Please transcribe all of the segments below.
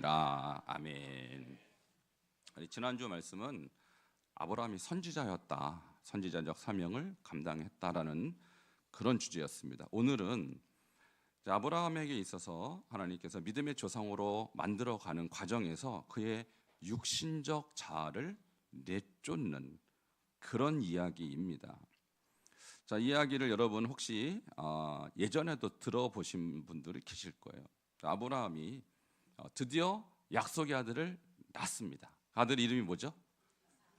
아멘. 지난주 말씀은 아브라함이 선지자였다, 선지자적 사명을 감당했다라는 그런 주제였습니다. 오늘은 아브라함에게 있어서 하나님께서 믿음의 조상으로 만들어가는 과정에서 그의 육신적 자아를 내쫓는 그런 이야기입니다. 자, 이야기를 여러분 혹시 예전에도 들어보신 분들이 계실 거예요. 아브라함이 드디어 약속의 아들을 낳습니다. 아들 이름이 뭐죠?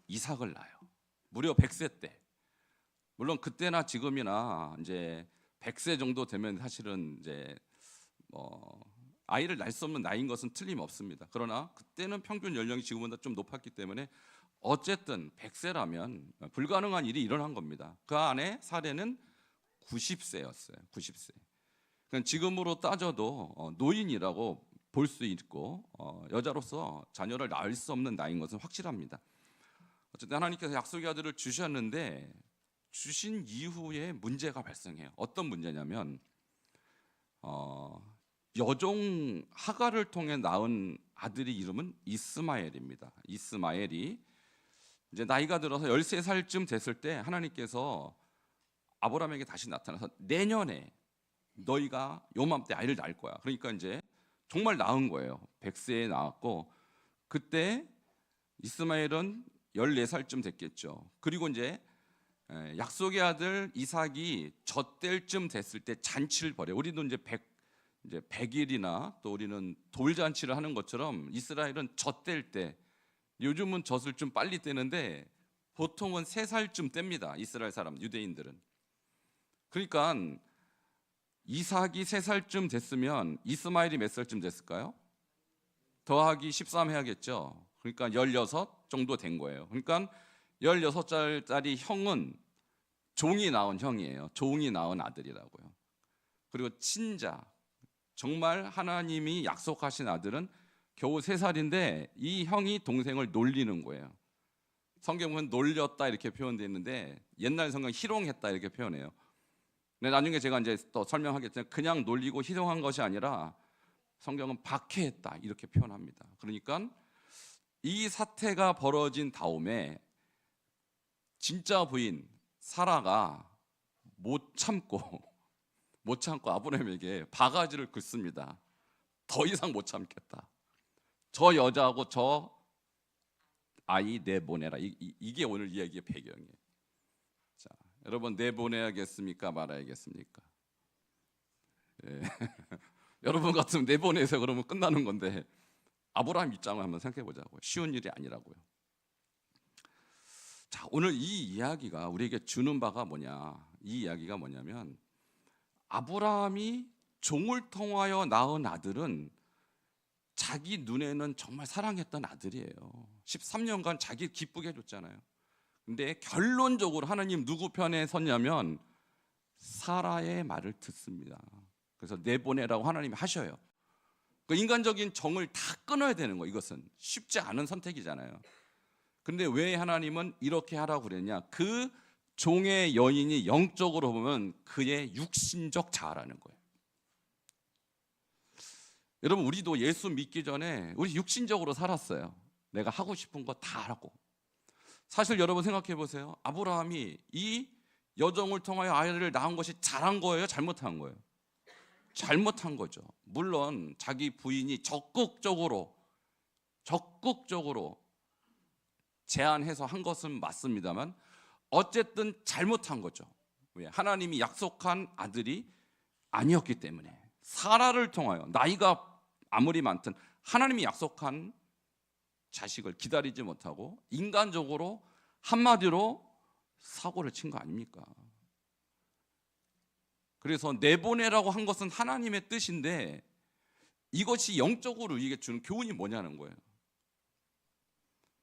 이삭을 낳아요. 무려 100세 때. 물론 그때나 지금이나 이제 100세 정도 되면 사실은 이제 아이를 낳을 수 없는 나이인 것은 틀림없습니다. 그러나 그때는 평균 연령이 지금보다 좀 높았기 때문에 어쨌든 100세라면 불가능한 일이 일어난 겁니다. 그 안에 사례는 90세였어요. 90세. 그러니까 지금으로 따져도 노인이라고 볼 수 있고 여자로서 자녀를 낳을 수 없는 나이인 것은 확실합니다. 어쨌든 하나님께서 약속의 아들을 주셨는데 주신 이후에 문제가 발생해요. 어떤 문제냐면 여종 하갈을 통해 낳은 아들의 이름은 이스마엘입니다. 이스마엘이 이제 나이가 들어서 13살쯤 됐을 때 하나님께서 아브라함에게 다시 나타나서 내년에 너희가 요맘때 아이를 낳을 거야. 그러니까 이제 정말 낳은 거예요. 100세에 낳았고 그때 이스마엘은 14살쯤 됐겠죠. 그리고 이제 약속의 아들 이삭이 젖될 쯤 됐을 때 잔치를 벌여. 우리도 이제 100일이나 또 우리는 돌잔치를 하는 것처럼 이스라엘은 젖될 때, 요즘은 젖을 좀 빨리 떼는데 보통은 3살쯤 뗍니다. 이스라엘 사람, 유대인들은. 그러니까 이삭이 3살쯤 됐으면 이스마엘이 몇 살쯤 됐을까요? 더하기 13 해야겠죠. 그러니까 16 정도 된 거예요. 그러니까 16살짜리 형은 종이 낳은 형이에요. 종이 낳은 아들이라고요. 그리고 친자, 정말 하나님이 약속하신 아들은 겨우 3살인데 이 형이 동생을 놀리는 거예요. 성경은 놀렸다 이렇게 표현되어 있는데 옛날 성경 희롱했다 이렇게 표현해요. 근데 나중에 제가 이제 또 설명하겠지만 그냥 놀리고 희롱한 것이 아니라 성경은 박해했다 이렇게 표현합니다. 그러니까 이 사태가 벌어진 다음에 진짜 부인 사라가 못 참고 아브라함에게 바가지를 긋습니다. 더 이상 못 참겠다. 저 여자하고 저 아이 내보내라. 이게 오늘 이야기의 배경이에요. 자, 여러분 내보내야겠습니까? 말아야겠습니까? 예. 여러분 같으면 내보내서 그러면 끝나는 건데 아브라함 입장을 한번 생각해 보자고요. 쉬운 일이 아니라고요. 자, 오늘 이 이야기가 우리에게 주는 바가 뭐냐? 이 이야기가 뭐냐면 아브라함이 종을 통하여 낳은 아들은 자기 눈에는 정말 사랑했던 아들이에요. 13년간 자기 기쁘게 해줬잖아요. 근데 결론적으로 하나님 누구 편에 섰냐면 사라의 말을 듣습니다. 그래서 내보내라고 하나님이 하셔요. 그 인간적인 정을 다 끊어야 되는 거예요. 이것은 쉽지 않은 선택이잖아요. 근데 왜 하나님은 이렇게 하라고 그랬냐? 그 종의 여인이 영적으로 보면 그의 육신적 자아라는 거예요. 여러분, 우리도 예수 믿기 전에 우리 육신적으로 살았어요. 내가 하고 싶은 거 다 하고. 사실 여러분 생각해 보세요. 아브라함이 이 여종을 통하여 아이를 낳은 것이 잘한 거예요? 잘못한 거예요? 잘못한 거죠. 물론 자기 부인이 적극적으로 제안해서 한 것은 맞습니다만 어쨌든 잘못한 거죠. 왜? 하나님이 약속한 아들이 아니었기 때문에. 사라를 통하여 나이가 아무리 많든 하나님이 약속한 자식을 기다리지 못하고 인간적으로 한마디로 사고를 친 거 아닙니까? 그래서 내보내라고 한 것은 하나님의 뜻인데 이것이 영적으로 우리에게 주는 교훈이 뭐냐는 거예요.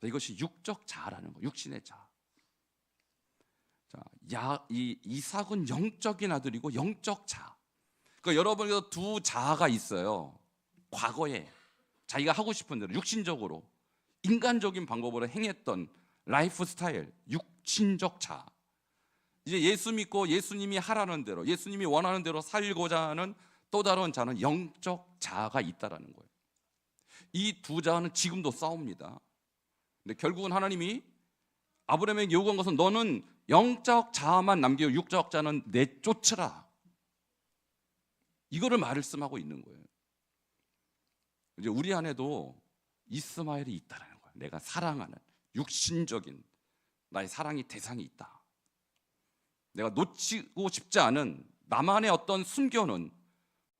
이것이 육적 자아라는 거예요. 육신의 자아. 자, 이 이삭은 영적인 아들이고 영적 자아. 그러니까 여러분에게도 두 자아가 있어요. 과거에 자기가 하고 싶은 대로 육신적으로 인간적인 방법으로 행했던 라이프 스타일, 육신적 자아. 이제 예수 믿고 예수님이 하라는 대로, 예수님이 원하는 대로 살고자 하는 또 다른 자는 영적 자아가 있다라는 거예요. 이 두 자는 지금도 싸웁니다. 근데 결국은 하나님이 아브라함에게 요구한 것은 너는 영적 자아만 남기고 육적 자는 내쫓으라. 이거를 말씀하고 있는 거예요. 이제 우리 안에도 이스마엘이 있다라는 거예요. 내가 사랑하는 육신적인 나의 사랑의 대상이 있다. 내가 놓치고 싶지 않은 나만의 어떤 숨겨놓은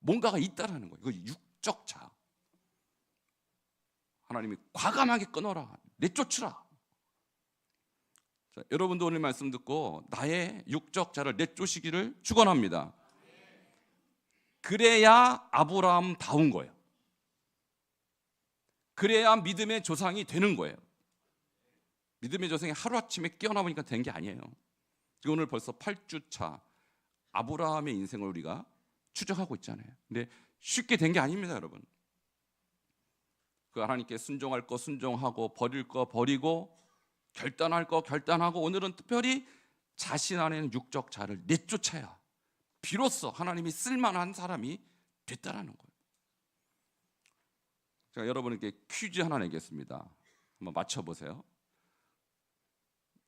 뭔가가 있다라는 거예요. 이거 육적 자아. 하나님이 과감하게 끊어라. 내쫓으라. 자, 여러분도 오늘 말씀 듣고 나의 육적 자를 내쫓으기를 축원합니다. 그래야 아브라함다운 거예요. 그래야 믿음의 조상이 되는 거예요. 믿음의 조상이 하루아침에 깨어나보니까 된 게 아니에요. 오늘 벌써 8주차 아브라함의 인생을 우리가 추적하고 있잖아요. 근데 쉽게 된 게 아닙니다, 여러분. 그 하나님께 순종할 거 순종하고 버릴 거 버리고 결단할 거 결단하고 오늘은 특별히 자신 안에는 육적 자를 내쫓아야 비로소 하나님이 쓸만한 사람이 됐다라는 거예요. 제가 여러분에게 퀴즈 하나 내겠습니다. 한번 맞춰보세요.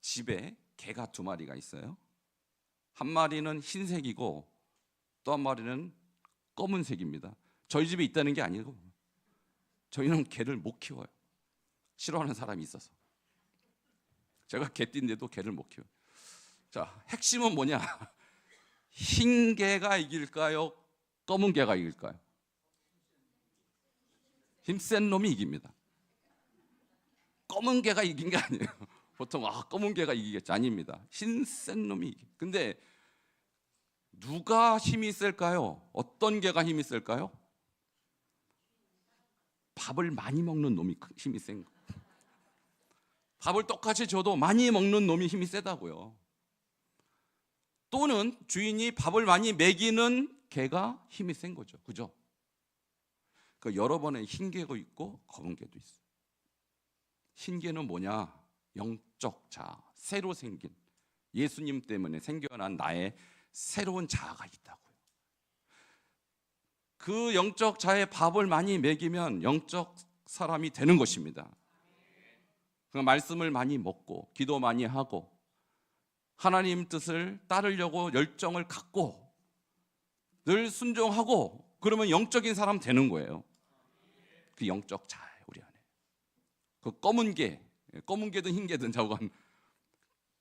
집에 개가 2마리가 있어요. 한 마리는 흰색이고 또 한 마리는 검은색입니다. 저희 집에 있다는 게 아니고 저희는 개를 못 키워요. 싫어하는 사람이 있어서. 제가 개띠인데도 개를 못 키워요. 자, 핵심은 뭐냐? 흰 개가 이길까요? 검은 개가 이길까요? 힘센 놈이 이깁니다. 검은 개가 이긴 게 아니에요. 보통 검은 개가 이기겠지. 아닙니다. 힘센 놈이 이기. 근데 누가 힘이 셀까요? 어떤 개가 힘이 셀까요? 밥을 많이 먹는 놈이 힘이 센 거. 밥을 똑같이 줘도 많이 먹는 놈이 힘이 세다고요. 또는 주인이 밥을 많이 먹이는 개가 힘이 센 거죠. 그죠? 그러니까 여러 번의 흰 개가 있고 검은 개도 있어요. 흰 개는 뭐냐? 영적 자아, 새로 생긴 예수님 때문에 생겨난 나의 새로운 자아가 있다고요. 그 영적 자아에 밥을 많이 먹이면 영적 사람이 되는 것입니다. 그 말씀을 많이 먹고 기도 많이 하고 하나님 뜻을 따르려고 열정을 갖고 늘 순종하고 그러면 영적인 사람 되는 거예요. 그 영적 자아예요, 우리 안에. 그 검은 개든 흰 개든 저건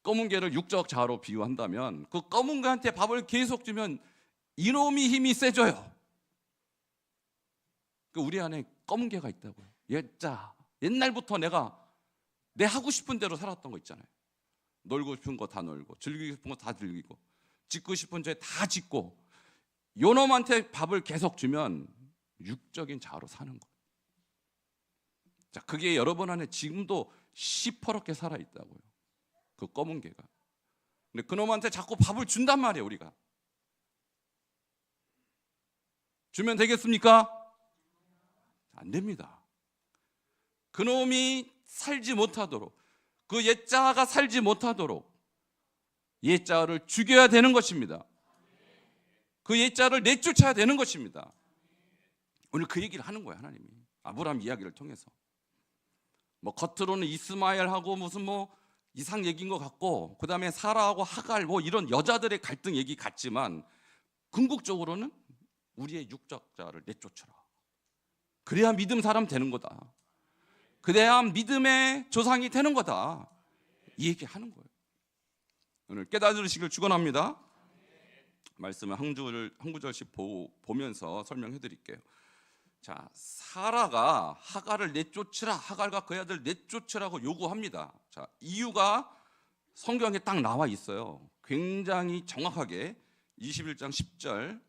검은 개를 육적 자아로 비유한다면 그 검은 개한테 밥을 계속 주면 이놈이 힘이 세져요. 그 우리 안에 검은 개가 있다고요. 옛날부터 내 하고 싶은 대로 살았던 거 있잖아요. 놀고 싶은 거 다 놀고 즐기고 싶은 거 다 즐기고 짓고 싶은 죄 다 짓고 요놈한테 밥을 계속 주면 육적인 자아로 사는 거예요. 자, 그게 여러분 안에 지금도 시퍼렇게 살아있다고요. 그 검은 개가. 근데 그놈한테 자꾸 밥을 준단 말이에요. 우리가 주면 되겠습니까? 안 됩니다. 그놈이 살지 못하도록, 그 옛자아가 살지 못하도록 옛자아를 죽여야 되는 것입니다. 그 옛자아를 내쫓아야 되는 것입니다. 오늘 그 얘기를 하는 거예요, 하나님이. 아브라함 이야기를 통해서. 뭐 겉으로는 이스마엘하고 무슨 이상 얘기인 것 같고, 그 다음에 사라하고 하갈 이런 여자들의 갈등 얘기 같지만 궁극적으로는 우리의 육적자를 내쫓아라. 그래야 믿음 사람 되는 거다. 그래야 믿음의 조상이 되는 거다. 이 얘기 하는 거예요. 오늘 깨달으시길 축원합니다. 말씀을 한 구절씩 보면서 설명해 드릴게요. 자, 사라가 하갈을 내쫓으라, 하갈과 그 아들 내쫓으라고 요구합니다. 자, 이유가 성경에 딱 나와 있어요. 굉장히 정확하게 21장 10절.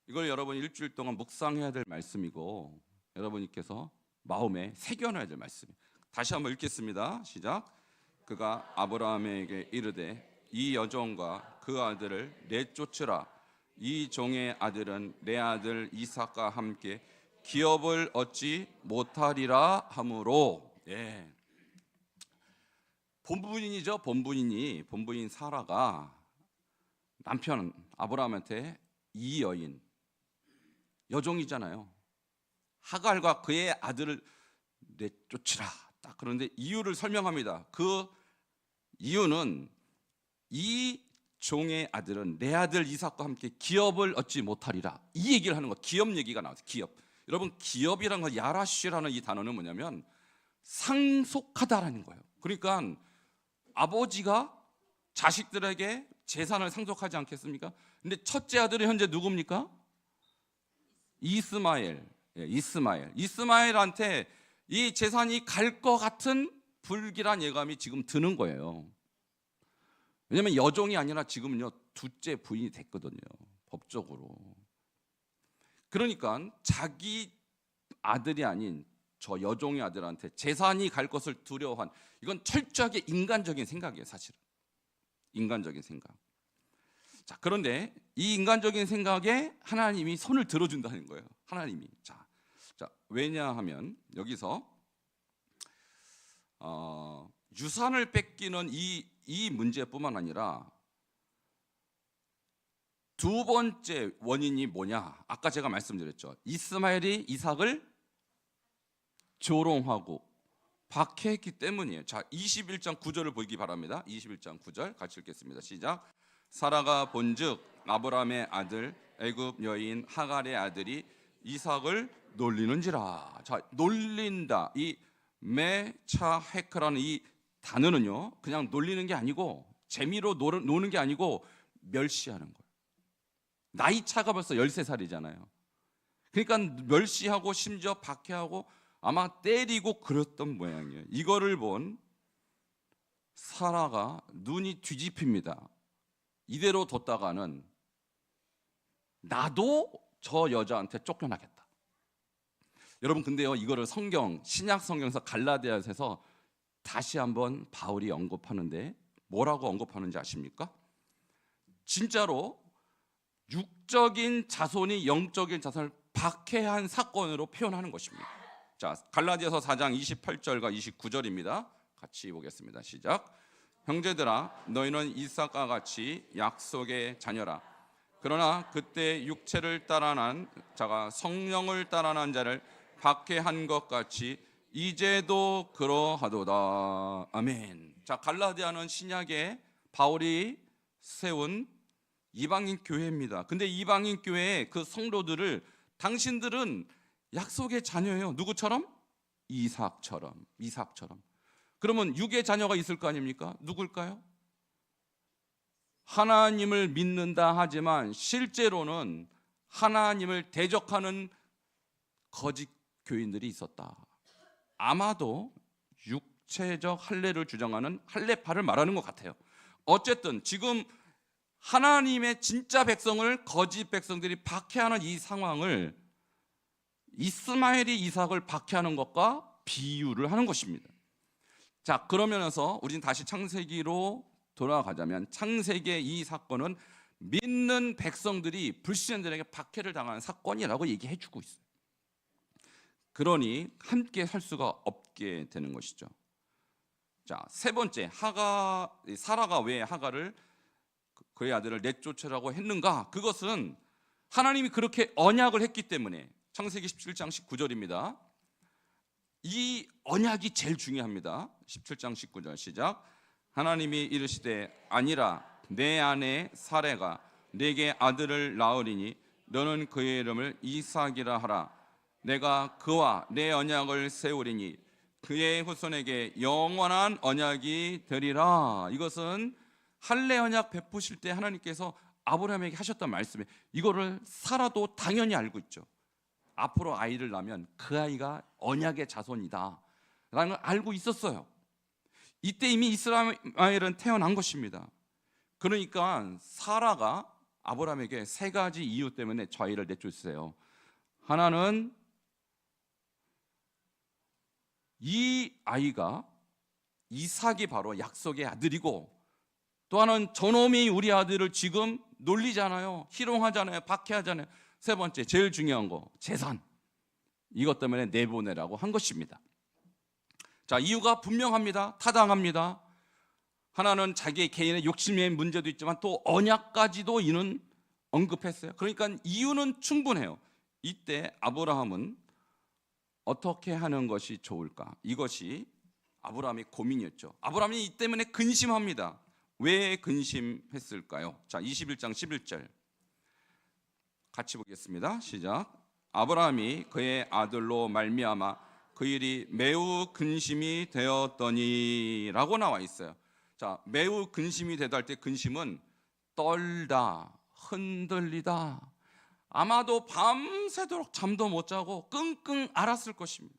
이걸 여러분 일주일 동안 묵상해야 될 말씀이고 여러분께서 마음에 새겨놔야 될 말씀이에요. 다시 한번 읽겠습니다. 시작. 그가 아브라함에게 이르되 이 여종과 그 아들을 내쫓으라. 이 종의 아들은 내 아들 이삭과 함께 기업을 얻지 못하리라 하므로. 예. 본부인이죠. 본부인 사라가 남편 아브라함한테 이 여종이잖아요. 하갈과 그의 아들을 내쫓으라. 딱 그런데 이유를 설명합니다. 그 이유는 이 종의 아들은 내 아들 이삭과 함께 기업을 얻지 못하리라. 이 얘기를 하는 거. 기업 얘기가 나왔어요. 기업. 여러분, 기업이라는 거, 야라쉬라는 이 단어는 뭐냐면 상속하다라는 거예요. 그러니까 아버지가 자식들에게 재산을 상속하지 않겠습니까? 근데 첫째 아들이 현재 누굽니까? 이스마엘. 이스마엘한테 이 재산이 갈 것 같은 불길한 예감이 지금 드는 거예요. 왜냐하면 여종이 아니라 지금은요 둘째 부인이 됐거든요, 법적으로. 그러니까 자기 아들이 아닌 저 여종의 아들한테 재산이 갈 것을 두려워한, 이건 철저하게 인간적인 생각이에요. 사실은 인간적인 생각. 자, 그런데 이 인간적인 생각에 하나님이 손을 들어준다는 거예요. 하나님이. 자, 왜냐하면 여기서 유산을 뺏기는 이 문제뿐만 아니라 두 번째 원인이 뭐냐? 아까 제가 말씀드렸죠. 이스마엘이 이삭을 조롱하고 박해했기 때문이에요. 자, 21장 9절을 보기 바랍니다. 21장 9절 같이 읽겠습니다. 시작. 사라가 본즉 아브라함의 아들 애굽 여인 하갈의 아들이 이삭을 놀리는지라. 자, 놀린다. 이 메차헤크라는 이 단어는요, 그냥 놀리는 게 아니고, 재미로 노는 게 아니고 멸시하는 거예요. 나이 차가 벌써 13살이잖아요. 그러니까 멸시하고 심지어 박해하고 아마 때리고 그랬던 모양이에요. 이거를 본 사라가 눈이 뒤집힙니다. 이대로 뒀다가는 나도 저 여자한테 쫓겨나겠다. 여러분, 근데요, 이거를 신약 성경에서 갈라디아서에서 다시 한번 바울이 언급하는데 뭐라고 언급하는지 아십니까? 진짜로 육적인 자손이 영적인 자손을 박해한 사건으로 표현하는 것입니다. 자, 갈라디아서 4장 28절과 29절입니다. 같이 보겠습니다. 시작. 형제들아, 너희는 이삭과 같이 약속의 자녀라. 그러나 그때 육체를 따라난 자가 성령을 따라난 자를 박해한 것 같이 이제도 그러하도다. 아멘. 자, 갈라디아는 신약에 바울이 세운 이방인 교회입니다. 근데 이방인 교회의 그 성도들을 당신들은 약속의 자녀예요. 누구처럼? 이삭처럼. 그러면 육의 자녀가 있을 거 아닙니까? 누굴까요? 하나님을 믿는다 하지만 실제로는 하나님을 대적하는 거짓 교인들이 있었다. 아마도 육체적 할례를 주장하는 할례파를 말하는 것 같아요. 어쨌든 지금 하나님의 진짜 백성을 거짓 백성들이 박해하는 이 상황을 이스마엘이 이삭을 박해하는 것과 비유를 하는 것입니다. 자, 그러면서 우리는 다시 창세기로 돌아가자면, 창세기의 이 사건은 믿는 백성들이 불신자들에게 박해를 당하는 사건이라고 얘기해 주고 있어요. 그러니 함께 살 수가 없게 되는 것이죠. 자, 세 번째, 사라가 왜 하갈을, 그의 아들을 내쫓으라고 했는가? 그것은 하나님이 그렇게 언약을 했기 때문에. 창세기 17장 19절입니다. 이 언약이 제일 중요합니다. 17장 19절 시작. 하나님이 이르시되 아니라 내 아내 사레가 내게 아들을 낳으리니 너는 그의 이름을 이삭이라 하라. 내가 그와 내 언약을 세우리니 그의 후손에게 영원한 언약이 되리라. 이것은 할례 언약 베푸실 때 하나님께서 아브라함에게 하셨던 말씀이에요. 이거를 사라도 당연히 알고 있죠. 앞으로 아이를 낳으면 그 아이가 언약의 자손이다 라는 걸 알고 있었어요. 이때 이미 이스마엘은 태어난 것입니다. 그러니까 사라가 아브라함에게 세 가지 이유 때문에 저 아이를 내쫓으세요. 하나는 이 아이가 이삭이 바로 약속의 아들이고, 또 하나는 저놈이 우리 아들을 지금 놀리잖아요. 희롱하잖아요. 박해하잖아요. 세 번째, 제일 중요한 거, 재산. 이것 때문에 내보내라고 한 것입니다. 자, 이유가 분명합니다. 타당합니다. 하나는 자기의 개인의 욕심의 문제도 있지만 또 언약까지도 이는 언급했어요. 그러니까 이유는 충분해요. 이때 아브라함은 어떻게 하는 것이 좋을까? 이것이 아브라함의 고민이었죠. 아브라함이 이 때문에 근심합니다. 왜 근심했을까요? 자, 21장 11절 같이 보겠습니다. 시작. 아브라함이 그의 아들로 말미암아 그 일이 매우 근심이 되었더니 라고 나와 있어요. 자, 매우 근심이 되다 할 때 근심은 떨다, 흔들리다, 아마도 밤새도록 잠도 못 자고 끙끙 앓았을 것입니다.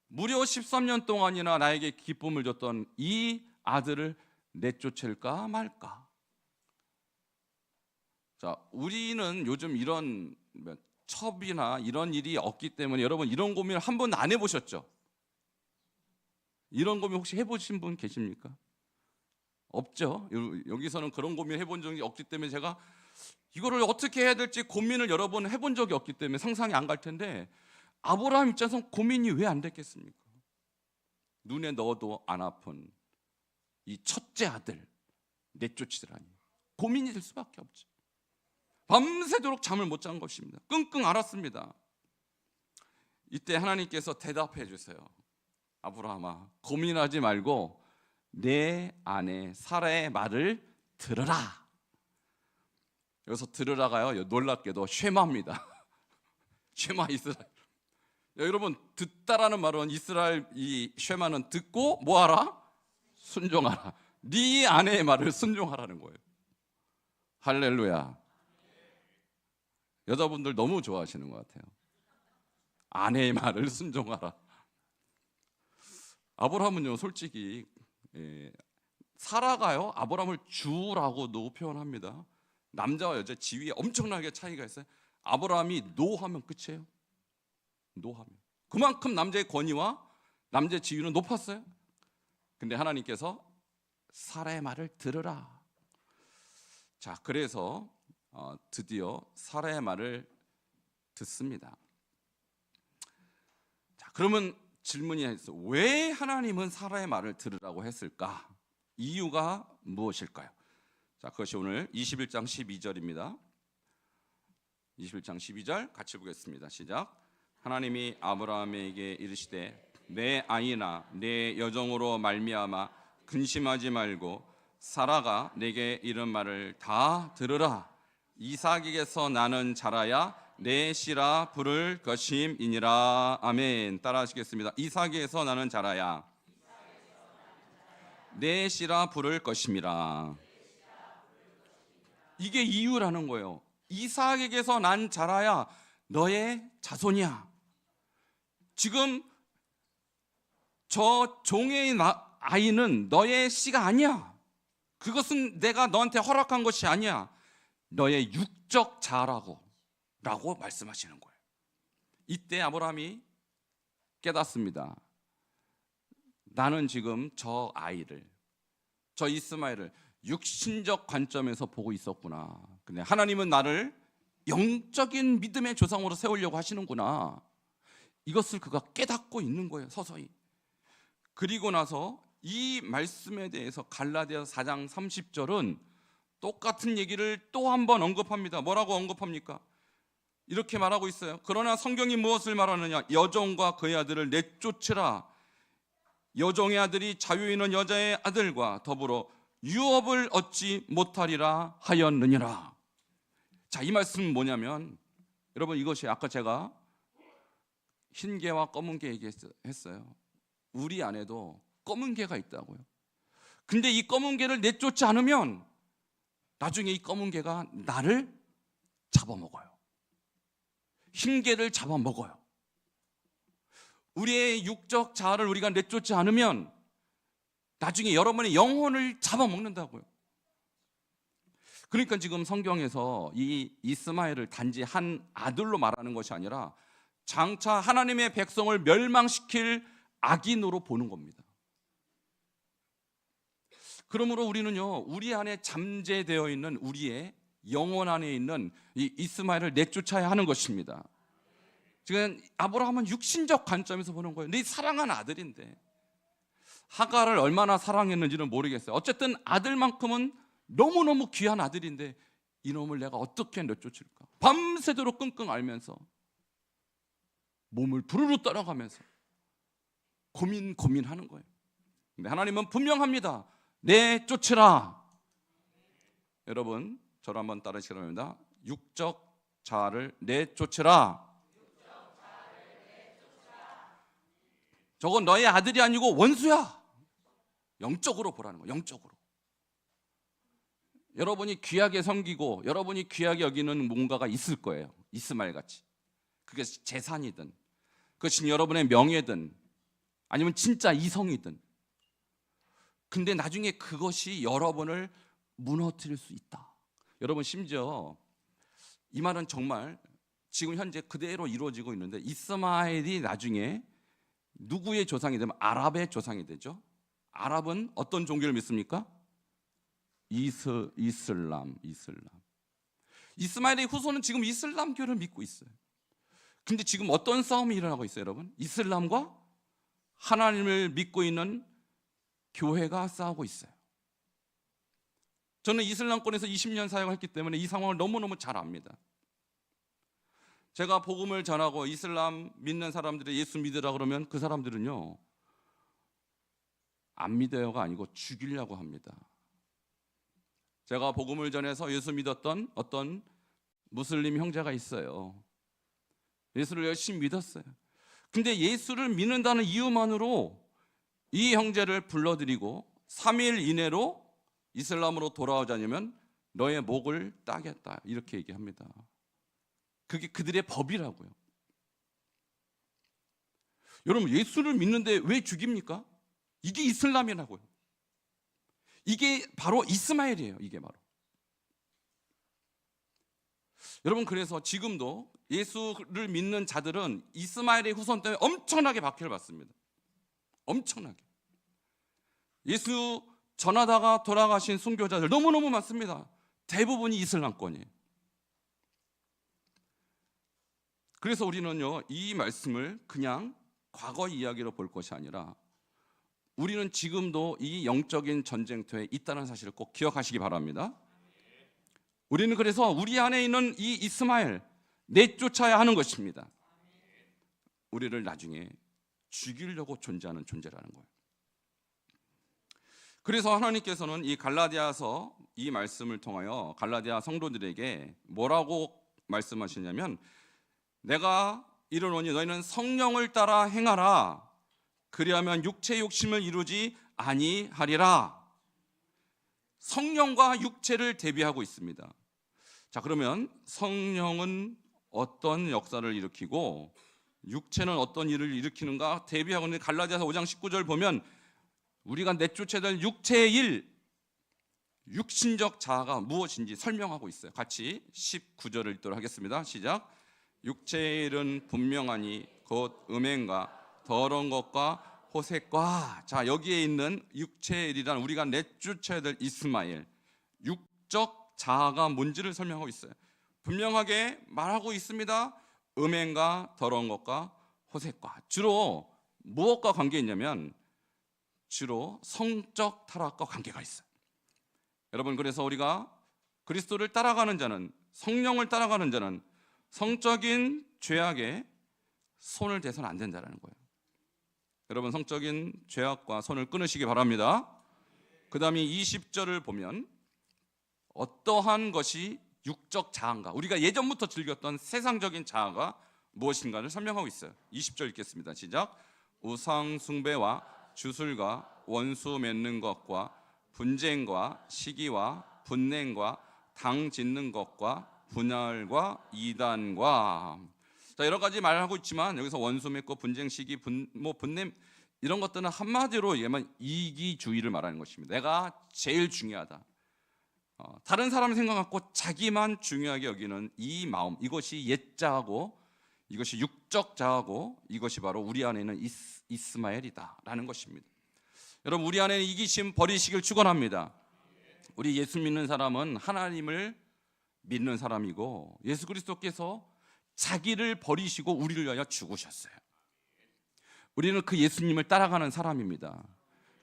무려 13년 동안이나 나에게 기쁨을 줬던 이 아들을 내쫓을까 말까. 자, 우리는 요즘 이런 첩이나 이런 일이 없기 때문에 여러분 이런 고민을 한 번 안 해보셨죠? 이런 고민 혹시 해보신 분 계십니까? 없죠. 여기서는 그런 고민 해본 적이 없기 때문에 제가 이거를 어떻게 해야 될지 고민을 여러 번 해본 적이 없기 때문에 상상이 안 갈 텐데, 아브라함 입장에서 고민이 왜 안 됐겠습니까? 눈에 넣어도 안 아픈 이 첫째 아들 내쫓으라니 고민이 될 수밖에 없죠. 밤새도록 잠을 못 잔 것입니다. 끙끙 앓았습니다. 이때 하나님께서 대답해 주세요. 아브라함아, 고민하지 말고 내 아내 사라의 말을 들으라. 여기서 들으라가요, 놀랍게도 쉐마입니다. 쉐마 이스라엘. 여러분, 듣다라는 말은 이스라엘 이 쉐마는 듣고 뭐하라? 순종하라. 네 아내의 말을 순종하라는 거예요. 할렐루야. 여자분들 너무 좋아하시는 것 같아요. 아내의 말을 순종하라. 아브라함은요, 솔직히 사라가요 아브라함을 주라고도 표현합니다. 남자와 여자 지위에 엄청나게 차이가 있어요. 아브라함이 노하면 끝이에요. 노하면 그만큼 남자의 권위와 남자의 지위는 높았어요. 근데 하나님께서 사라의 말을 들으라. 자, 그래서 드디어 사라의 말을 듣습니다. 자, 그러면 질문이 있어. 왜 하나님은 사라의 말을 들으라고 했을까? 이유가 무엇일까요? 자, 그것이 오늘 21장 12절입니다. 21장 12절 같이 보겠습니다. 시작. 하나님이 아브라함에게 이르시되 내 아이나 내 여종으로 말미암아 근심하지 말고 사라가 내게 이른 말을 다 들으라. 이삭에게서 나는 자라야 내 씨라 부를 것임이니라. 아멘. 따라하시겠습니다. 이삭에게서 나는 자라야 내 씨라 부를 것임이라. 이게 이유라는 거예요. 이삭에게서 난 자라야 너의 자손이야. 지금 저 종의 아이는 너의 씨가 아니야. 그것은 내가 너한테 허락한 것이 아니야. 너의 육적 자라고 라고 말씀하시는 거예요. 이때 아브라함이 깨닫습니다. 나는 지금 저 아이를, 저 이스마엘을 육신적 관점에서 보고 있었구나. 근데 하나님은 나를 영적인 믿음의 조상으로 세우려고 하시는구나. 이것을 그가 깨닫고 있는 거예요, 서서히. 그리고 나서 이 말씀에 대해서 갈라디아서 4장 30절은 똑같은 얘기를 또 한 번 언급합니다. 뭐라고 언급합니까? 이렇게 말하고 있어요. 그러나 성경이 무엇을 말하느냐? 여종과 그의 아들을 내쫓으라. 여종의 아들이 자유 있는 여자의 아들과 더불어 유업을 얻지 못하리라 하였느니라. 자, 이 말씀은 뭐냐면, 여러분, 이것이 아까 제가 흰 개와 검은 개 얘기했어요. 우리 안에도 검은 개가 있다고요. 근데 이 검은 개를 내쫓지 않으면 나중에 이 검은 개가 나를 잡아먹어요. 흰 개를 잡아먹어요. 우리의 육적 자아를 우리가 내쫓지 않으면 나중에 여러분의 영혼을 잡아먹는다고요. 그러니까 지금 성경에서 이 이스마엘을 단지 한 아들로 말하는 것이 아니라 장차 하나님의 백성을 멸망시킬 악인으로 보는 겁니다. 그러므로 우리는요, 우리 안에 잠재되어 있는 우리의 영혼 안에 있는 이 이스마엘을 내쫓아야 하는 것입니다. 지금 아브라함은 육신적 관점에서 보는 거예요. 네 사랑한 아들인데, 하갈을 얼마나 사랑했는지는 모르겠어요. 어쨌든 아들만큼은 너무너무 귀한 아들인데 이놈을 내가 어떻게 내쫓을까? 밤새도록 끙끙 앓면서 몸을 부르르 떨어가면서 고민하는 거예요. 근데 하나님은 분명합니다. 내쫓으라. 여러분, 저를 한번 따르시기 바랍니다. 육적 자아를 내쫓으라. 저건 너의 아들이 아니고 원수야. 영적으로 보라는 거예요. 영적으로. 여러분이 귀하게 섬기고 여러분이 귀하게 여기는 뭔가가 있을 거예요. 이스마엘 같이. 그게 재산이든 그것이 여러분의 명예든 아니면 진짜 이성이든, 근데 나중에 그것이 여러분을 무너뜨릴 수 있다. 여러분, 심지어 이 말은 정말 지금 현재 그대로 이루어지고 있는데, 이스마엘이 나중에 누구의 조상이 되면 아랍의 조상이 되죠. 아랍은 어떤 종교를 믿습니까? 이슬람. 이스마엘의 후손은 지금 이슬람교를 믿고 있어요. 근데 지금 어떤 싸움이 일어나고 있어요, 여러분? 이슬람과 하나님을 믿고 있는 교회가 싸우고 있어요. 저는 이슬람권에서 20년 사역했기 때문에 이 상황을 너무너무 잘 압니다. 제가 복음을 전하고 이슬람 믿는 사람들이 예수 믿으라 그러면 그 사람들은요, 안 믿어요가 아니고 죽이려고 합니다. 제가 복음을 전해서 예수 믿었던 어떤 무슬림 형제가 있어요. 예수를 열심히 믿었어요. 근데 예수를 믿는다는 이유만으로 이 형제를 불러들이고 3일 이내로 이슬람으로 돌아오지 않으면 너의 목을 따겠다, 이렇게 얘기합니다. 그게 그들의 법이라고요. 여러분, 예수를 믿는데 왜 죽입니까? 이게 이슬람이라고요. 이게 바로 이스마엘이에요. 이게 바로. 여러분, 그래서 지금도 예수를 믿는 자들은 이스마엘의 후손 때문에 엄청나게 박해를 받습니다. 엄청나게. 예수 전하다가 돌아가신 순교자들 너무너무 많습니다. 대부분이 이슬람권이에요. 그래서 우리는요, 이 말씀을 그냥 과거 이야기로 볼 것이 아니라 우리는 지금도 이 영적인 전쟁터에 있다는 사실을 꼭 기억하시기 바랍니다. 우리는 그래서 우리 안에 있는 이 이스마엘 내쫓아야 하는 것입니다. 우리를 나중에 죽이려고 존재하는 존재라는 거예요. 그래서 하나님께서는 이 갈라디아서 이 말씀을 통하여 갈라디아 성도들에게 뭐라고 말씀하시냐면, 내가 이르노니 너희는 성령을 따라 행하라. 그리하면 육체의 욕심을 이루지 아니하리라. 성령과 육체를 대비하고 있습니다. 자, 그러면 성령은 어떤 역사를 일으키고 육체는 어떤 일을 일으키는가 대비하고 있는 갈라디아서 5장 19절 보면 우리가 내쫓아야 될 육체의 일, 육신적 자아가 무엇인지 설명하고 있어요. 같이 19절을 읽도록 하겠습니다. 시작. 육체의 일은 분명하니 곧 음행과 더러운 것과 호색과. 자, 여기에 있는 육체의 일이란 우리가 내쫓아야 될 이스마엘, 육적 자아가 뭔지를 설명하고 있어요. 분명하게 말하고 있습니다. 음행과 더러운 것과 호색과. 주로 무엇과 관계 있냐면 주로 성적 타락과 관계가 있어요. 여러분, 그래서 우리가 그리스도를 따라가는 자는, 성령을 따라가는 자는 성적인 죄악에 손을 대서는 안 된다는 거예요. 여러분, 성적인 죄악과 손을 끊으시기 바랍니다. 그 다음에 20절을 보면 어떠한 것이 육적 자아인가, 우리가 예전부터 즐겼던 세상적인 자아가 무엇인가를 설명하고 있어요. 20절 읽겠습니다. 시작. 우상 숭배와 주술과 원수 맺는 것과 분쟁과 시기와 분냉과 당 짓는 것과 분할과 이단과. 자, 여러 가지 말하고 있지만 여기서 원수 맺고 분쟁, 시기, 분냄, 이런 것들은 한마디로 얘기하면 이기주의를 말하는 것입니다. 내가 제일 중요하다. 다른 사람 생각 갖고 자기만 중요하게 여기는 이 마음, 이것이 옛자하고 이것이 육적 자하고 이것이 바로 우리 안에 있는 이스마엘이다라는 것입니다. 여러분, 우리 안에 이기심 버리시길 축원합니다. 우리 예수 믿는 사람은 하나님을 믿는 사람이고 예수 그리스도께서 자기를 버리시고 우리를 위하여 죽으셨어요. 우리는 그 예수님을 따라가는 사람입니다.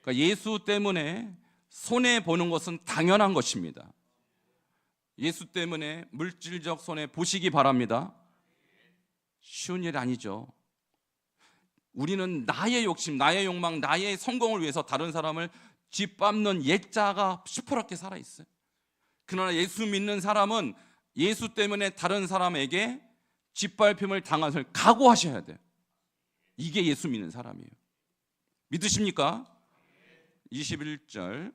그러니까 예수 때문에 손해 보는 것은 당연한 것입니다. 예수 때문에 물질적 손해 보시기 바랍니다. 쉬운 일 아니죠. 우리는 나의 욕심, 나의 욕망, 나의 성공을 위해서 다른 사람을 짓밟는 옛자가 시퍼렇게 살아있어요. 그러나 예수 믿는 사람은 예수 때문에 다른 사람에게 짓밟힘을 당한 것을 각오하셔야 돼요. 이게 예수 믿는 사람이에요. 믿으십니까? 21절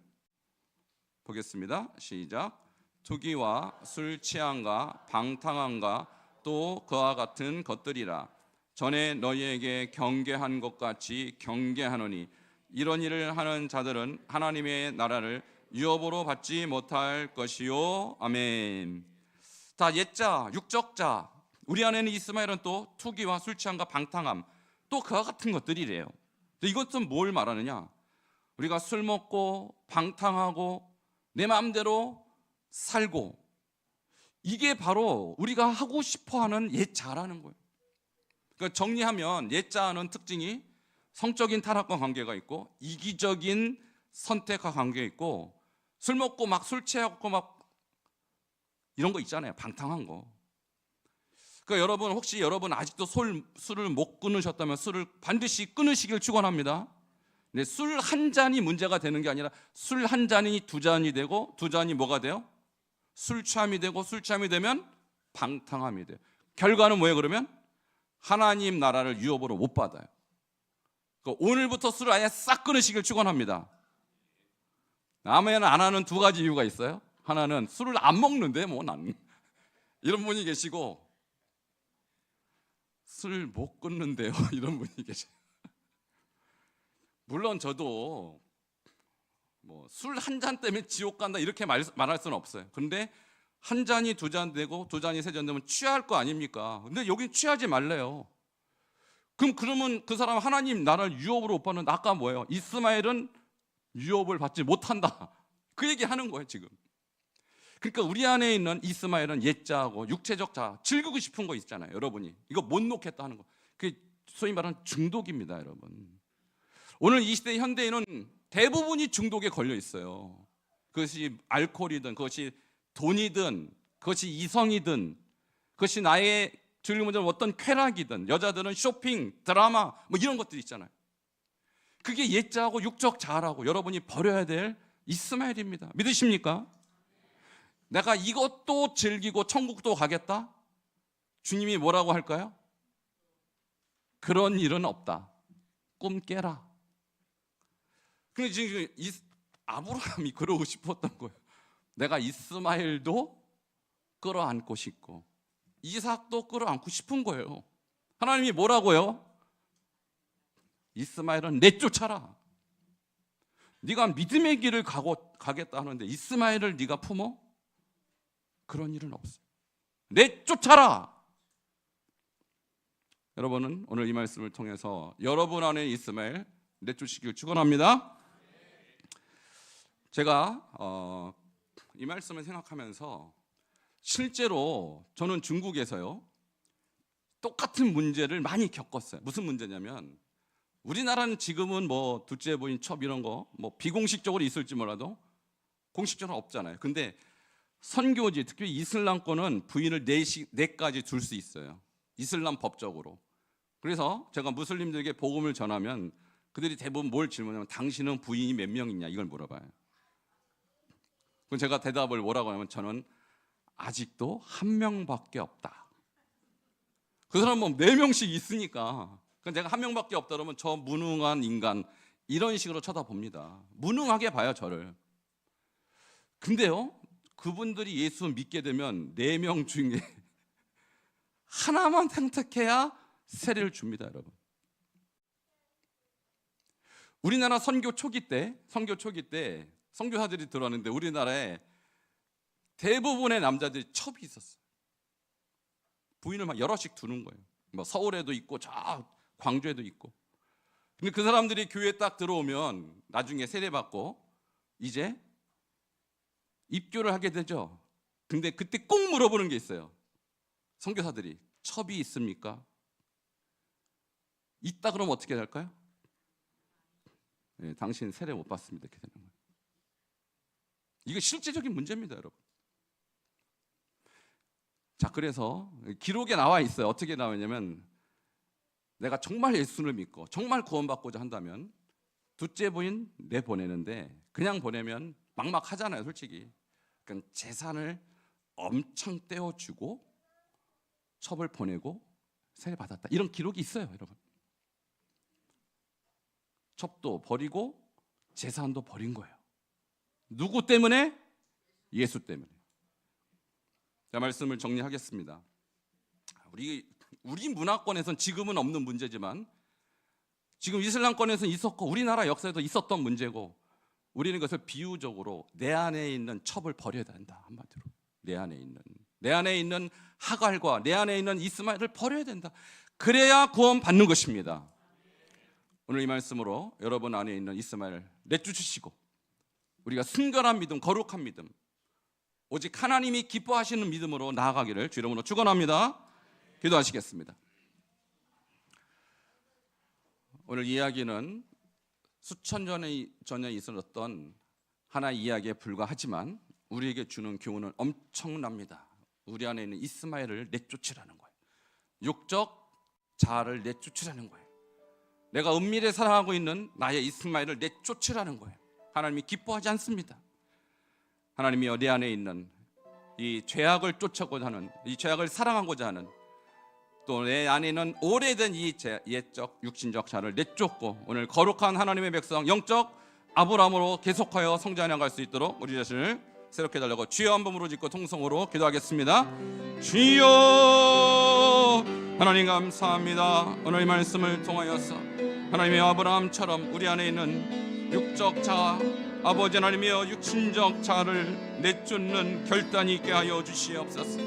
보겠습니다. 시작. 투기와 술 취함과 방탕함과 또 그와 같은 것들이라. 전에 너희에게 경계한 것 같이 경계하노니 이런 일을 하는 자들은 하나님의 나라를 유업으로 받지 못할 것이요. 아멘. 다 옛자, 육적자. 우리 안에는 이스마엘은 또 투기와 술 취함과 방탕함, 또 그와 같은 것들이래요. 이것은 뭘 말하느냐? 우리가 술 먹고 방탕하고 내 마음대로 살고, 이게 바로 우리가 하고 싶어하는 옛자라는 거예요. 그러니까 정리하면 옛자는 특징이 성적인 타락과 관계가 있고 이기적인 선택과 관계가 있고, 술 먹고 막 술 취하고 막 이런 거 있잖아요. 방탕한 거. 그러니까 여러분, 혹시 여러분 아직도 술을 못 끊으셨다면 술을 반드시 끊으시길 축원합니다. 근데 술 한 잔이 문제가 되는 게 아니라 술 한 잔이 두 잔이 되고 두 잔이 뭐가 돼요? 술 취함이 되고 술 취함이 되면 방탕함이 돼요. 결과는 뭐예요? 그러면 하나님 나라를 유업으로 못 받아요. 그러니까 오늘부터 술을 아예 싹 끊으시길 축원합니다. 아멘 안 하는 두 가지 이유가 있어요. 하나는 술을 안 먹는데 뭐 난 이런 분이 계시고, 술 못 끊는데요 이런 분이 계세요. 물론 저도 뭐 술 한 잔 때문에 지옥 간다 이렇게 말할 수는 없어요. 그런데 한 잔이 두 잔 되고 두 잔이 세 잔 되면 취할 거 아닙니까? 근데 여긴 취하지 말래요. 그러면 그 사람 하나님 나라를 유업으로 못 받는, 아까 뭐예요? 이스마엘은 유업을 받지 못한다, 그 얘기 하는 거예요 지금. 그러니까 우리 안에 있는 이스마엘은 옛자하고 육체적 자, 즐기고 싶은 거 있잖아요. 여러분이 이거 못 놓겠다 하는 거, 그게 소위 말하는 중독입니다. 여러분, 오늘 이 시대 현대인은 대부분이 중독에 걸려 있어요. 그것이 알코올이든 그것이 돈이든 그것이 이성이든 그것이 나의 즐기는 어떤 쾌락이든, 여자들은 쇼핑, 드라마 뭐 이런 것들이 있잖아요. 그게 옛자하고 육적 자라고 여러분이 버려야 될 이스마엘입니다. 믿으십니까? 내가 이것도 즐기고 천국도 가겠다? 주님이 뭐라고 할까요? 그런 일은 없다. 꿈 깨라. 근데 지금 아브라함이 그러고 싶었던 거예요. 내가 이스마엘도 끌어안고 싶고 이삭도 끌어안고 싶은 거예요. 하나님이 뭐라고요? 이스마엘은 내쫓아라. 네가 믿음의 길을 가겠다 하는데 이스마엘을 네가 품어? 그런 일은 없어요. 내쫓아라. 여러분은 오늘 이 말씀을 통해서 여러분 안에 이스마엘 내쫓으시길 축원합니다. 제가 이 말씀을 생각하면서 실제로 저는 중국에서요 똑같은 문제를 많이 겪었어요. 무슨 문제냐면, 우리나라는 지금은 뭐 둘째 부인 첩 이런 거 뭐 비공식적으로 있을지 몰라도 공식적으로 없잖아요. 근데 선교지, 특히 이슬람권은 부인을 넷까지 둘 수 있어요. 이슬람 법적으로. 그래서 제가 무슬림들에게 복음을 전하면 그들이 대부분 뭘 질문하면 당신은 부인이 몇 명 있냐 이걸 물어봐요. 그럼 제가 대답을 뭐라고 하냐면 저는 아직도 한 명밖에 없다. 그 사람은 뭐 4명씩 있으니까 내가 한 명밖에 없다 그러면 저 무능한 인간 이런 식으로 쳐다봅니다. 무능하게 봐요 저를. 근데요 그분들이 예수 믿게 되면 4명 중에 하나만 선택해야 세례를 줍니다. 여러분, 우리나라 선교 초기 때 선교사들이 들어왔는데 우리나라에 대부분의 남자들이 첩이 있었어요. 부인을 막 여럿씩 두는 거예요. 뭐 서울에도 있고 저 광주에도 있고. 근데 그 사람들이 교회에 딱 들어오면 나중에 세례받고 이제 입교를 하게 되죠. 근데 그때 꼭 물어보는 게 있어요. 선교사들이 첩이 있습니까? 있다 그러면 어떻게 될까요? 네, 당신 세례 못 받습니다. 이렇게 되는 거예요. 이게 실제적인 문제입니다, 여러분. 자, 그래서 기록에 나와 있어요. 어떻게 나오냐면 내가 정말 예수를 믿고 정말 구원받고자 한다면 둘째 부인 내보내는데 그냥 보내면 막막하잖아요, 솔직히. 그러니까 재산을 엄청 떼어주고 첩을 보내고 세례받았다, 이런 기록이 있어요, 여러분. 첩도 버리고 재산도 버린 거예요. 누구 때문에? 예수 때문에. 자, 말씀을 정리하겠습니다. 우리 문화권에선 지금은 없는 문제지만 지금 이슬람권에서는 있었고 우리나라 역사에도 있었던 문제고, 우리는 그것을 비유적으로 내 안에 있는 첩을 버려야 된다, 한마디로. 내 안에 있는 하갈과 내 안에 있는 이스마엘을 버려야 된다. 그래야 구원 받는 것입니다. 오늘 이 말씀으로 여러분 안에 있는 이스마엘을 내쫓으시고 우리가 순결한 믿음, 거룩한 믿음, 오직 하나님이 기뻐하시는 믿음으로 나아가기를 주 이름으로 축원합니다. 기도하시겠습니다. 오늘 이야기는 수천 전에 있었던 하나의 이야기에 불과하지만 우리에게 주는 교훈은 엄청납니다. 우리 안에 있는 이스마엘을 내쫓으라는 거예요. 육적 자아를 내쫓으라는 거예요. 내가 은밀히 사랑하고 있는 나의 이스마엘을 내쫓으라는 거예요. 하나님이 기뻐하지 않습니다. 하나님이 내 안에 있는 이 죄악을 쫓아고자 하는, 이 죄악을 사랑하고자 하는, 또 내 안에 있는 오래된 이 옛적 육신적 자를 내쫓고 오늘 거룩한 하나님의 백성 영적 아브라함으로 계속하여 성장해 나갈 수 있도록 우리 자신을 새롭게 달라고 주여 한 번으로 짓고 통성으로 기도하겠습니다. 주여 하나님 감사합니다. 오늘 이 말씀을 통하여서 하나님의 아브라함처럼 우리 안에 있는 육적 자, 아버지 하나님이여 육신적 자를 내쫓는 결단이 있게 하여 주시옵소서.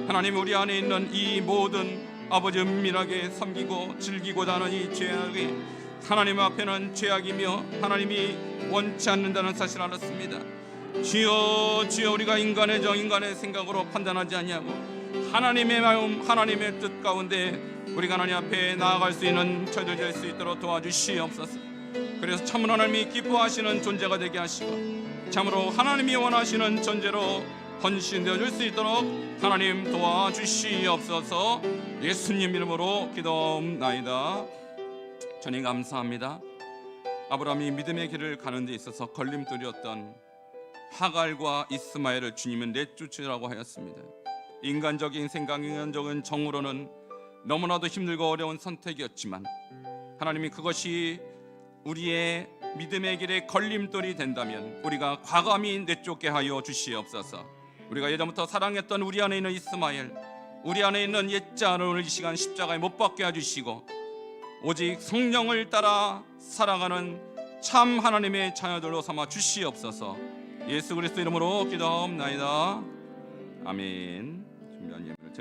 하나님, 우리 안에 있는 이 모든 아버지 은밀하게 섬기고 즐기고자 하는 이 죄악이 하나님 앞에는 죄악이며 하나님이 원치 않는다는 사실을 알았습니다. 주여, 주여, 우리가 인간의 정, 인간의 생각으로 판단하지 아니하고 하나님의 마음, 하나님의 뜻 가운데 우리가 하나님 앞에 나아갈 수 있는 저들 될 수 있도록 도와주시옵소서. 그래서 참으로 하나님이 기뻐하시는 존재가 되게 하시고 참으로 하나님이 원하시는 존재로 헌신되어 줄 수 있도록 하나님 도와주시옵소서. 예수님 이름으로 기도옵나이다. 주님 감사합니다. 아브라함이 믿음의 길을 가는 데 있어서 걸림돌이었던 하갈과 이스마엘을 주님은 내쫓으라고 하였습니다. 인간적인 생각, 인간적인 정으로는 너무나도 힘들고 어려운 선택이었지만 하나님이 그것이 우리의 믿음의 길에 걸림돌이 된다면 우리가 과감히 내쫓게 하여 주시옵소서. 우리가 예전부터 사랑했던 우리 안에 있는 이스마엘, 우리 안에 있는 옛자를 오늘 이 시간 십자가에 못 박게 해주시고 오직 성령을 따라 살아가는 참 하나님의 자녀들로 삼아 주시옵소서. 예수 그리스도 이름으로 기도하옵나이다. 아멘. 준비한 예배를